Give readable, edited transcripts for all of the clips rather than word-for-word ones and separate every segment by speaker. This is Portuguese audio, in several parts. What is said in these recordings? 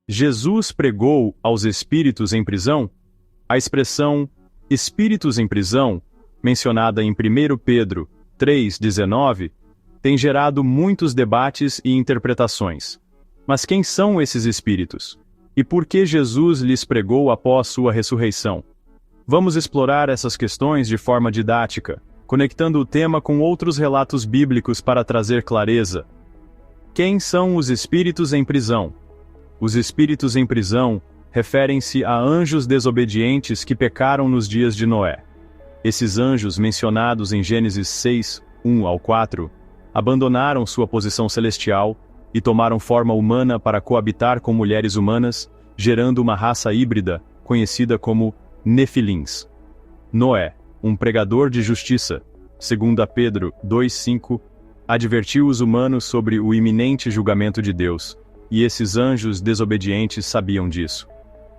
Speaker 1: Jesus pregou aos espíritos em prisão? A expressão espíritos em prisão, mencionada em 1 Pedro 3,19, tem gerado muitos debates e interpretações. Mas quem são esses espíritos? E por que Jesus lhes pregou após sua ressurreição? Vamos explorar essas questões de forma didática, conectando o tema com outros relatos bíblicos para trazer clareza. Quem são os espíritos em prisão? Os espíritos em prisão referem-se a anjos desobedientes que pecaram nos dias de Noé. Esses anjos, mencionados em Gênesis 6, 1 ao 4, abandonaram sua posição celestial e tomaram forma humana para coabitar com mulheres humanas, gerando uma raça híbrida, conhecida como Nefilins. Noé, um pregador de justiça, 2 Pedro 2,5, advertiu os humanos sobre o iminente julgamento de Deus, e esses anjos desobedientes sabiam disso.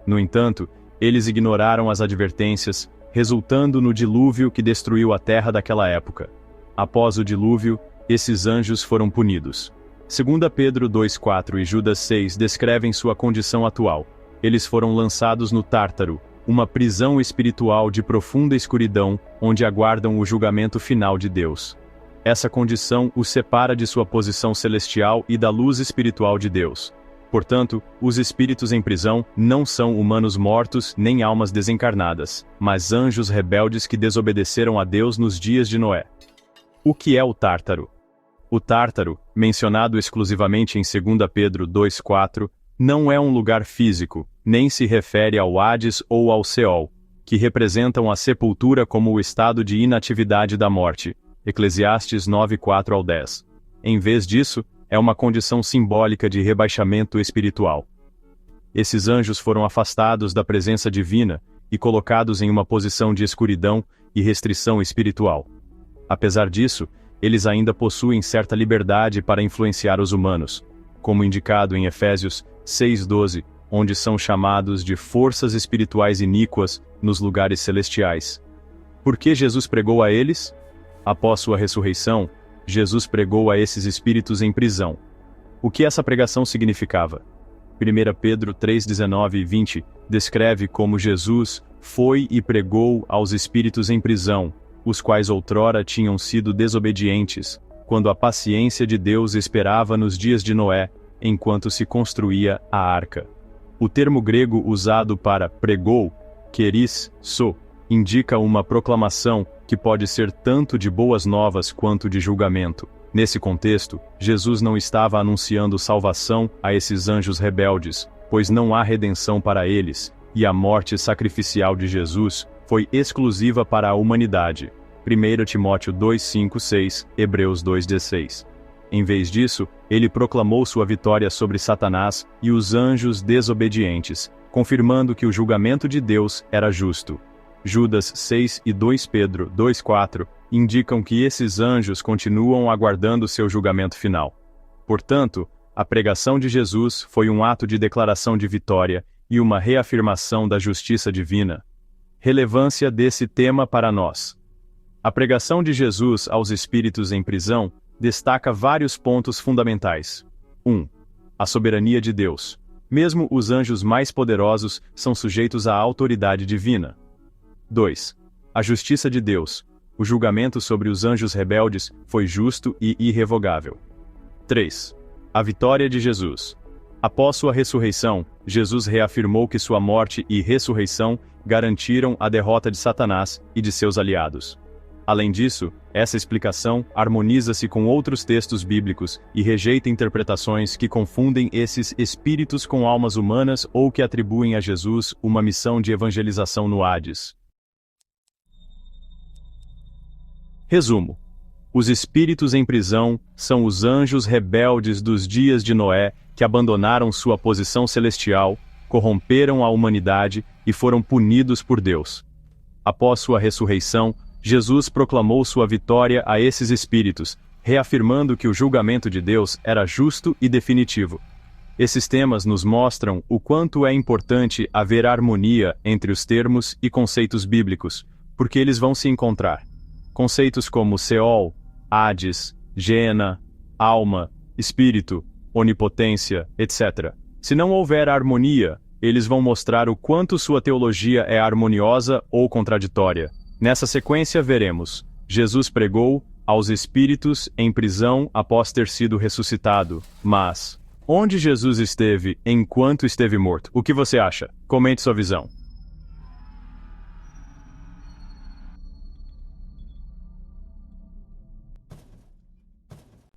Speaker 1: No entanto, eles ignoraram as advertências, resultando no dilúvio que destruiu a terra daquela época. Após o dilúvio, esses anjos foram punidos. 2 Pedro 2,4 e Judas 6 descrevem sua condição atual. Eles foram lançados no Tártaro, uma prisão espiritual de profunda escuridão, onde aguardam o julgamento final de Deus. Essa condição os separa de sua posição celestial e da luz espiritual de Deus. Portanto, os espíritos em prisão não são humanos mortos nem almas desencarnadas, mas anjos rebeldes que desobedeceram a Deus nos dias de Noé. O que é o Tártaro? O Tártaro, mencionado exclusivamente em 2 Pedro 2,4, não é um lugar físico, nem se refere ao Hades ou ao Seol, que representam a sepultura como o estado de inatividade da morte, Eclesiastes 9:4 ao 10. Em vez disso, é uma condição simbólica de rebaixamento espiritual. Esses anjos foram afastados da presença divina e colocados em uma posição de escuridão e restrição espiritual. Apesar disso, eles ainda possuem certa liberdade para influenciar os humanos, como indicado em Efésios 6:12, onde são chamados de forças espirituais iníquas nos lugares celestiais. Por que Jesus pregou a eles? Após sua ressurreição, Jesus pregou a esses espíritos em prisão. O que essa pregação significava? 1 Pedro 3:19 e 20 descreve como Jesus foi e pregou aos espíritos em prisão, os quais outrora tinham sido desobedientes, quando a paciência de Deus esperava nos dias de Noé, enquanto se construía a arca. O termo grego usado para pregou, kerisso, indica uma proclamação que pode ser tanto de boas novas quanto de julgamento. Nesse contexto, Jesus não estava anunciando salvação a esses anjos rebeldes, pois não há redenção para eles, e a morte sacrificial de Jesus foi exclusiva para a humanidade. 1 Timóteo 2:5-6, Hebreus 2:16. Em vez disso, ele proclamou sua vitória sobre Satanás e os anjos desobedientes, confirmando que o julgamento de Deus era justo. Judas 6 e 2 Pedro 2:4 indicam que esses anjos continuam aguardando seu julgamento final. Portanto, a pregação de Jesus foi um ato de declaração de vitória e uma reafirmação da justiça divina. Relevância desse tema para nós. A pregação de Jesus aos espíritos em prisão destaca vários pontos fundamentais. 1. A soberania de Deus. Mesmo os anjos mais poderosos são sujeitos à autoridade divina. 2. A justiça de Deus. O julgamento sobre os anjos rebeldes foi justo e irrevogável. 3. A vitória de Jesus. Após sua ressurreição, Jesus reafirmou que sua morte e ressurreição garantiram a derrota de Satanás e de seus aliados. Além disso, essa explicação harmoniza-se com outros textos bíblicos e rejeita interpretações que confundem esses espíritos com almas humanas ou que atribuem a Jesus uma missão de evangelização no Hades. Resumo: os espíritos em prisão são os anjos rebeldes dos dias de Noé que abandonaram sua posição celestial, corromperam a humanidade e foram punidos por Deus. Após sua ressurreição, Jesus proclamou sua vitória a esses espíritos, reafirmando que o julgamento de Deus era justo e definitivo. Esses temas nos mostram o quanto é importante haver harmonia entre os termos e conceitos bíblicos, porque eles vão se encontrar. Conceitos como Seol, Hades, Geena, alma, espírito, onipotência, etc., Se não houver harmonia, eles vão mostrar o quanto sua teologia é harmoniosa ou contraditória. Nessa sequência veremos: Jesus pregou aos espíritos em prisão após ter sido ressuscitado. Mas onde Jesus esteve enquanto esteve morto? O que você acha? Comente sua visão.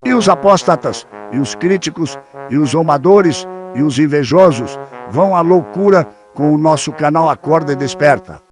Speaker 2: E os apóstatas, e os críticos, e os zombadores, e os invejosos vão à loucura com o nosso canal Acorda e Desperta.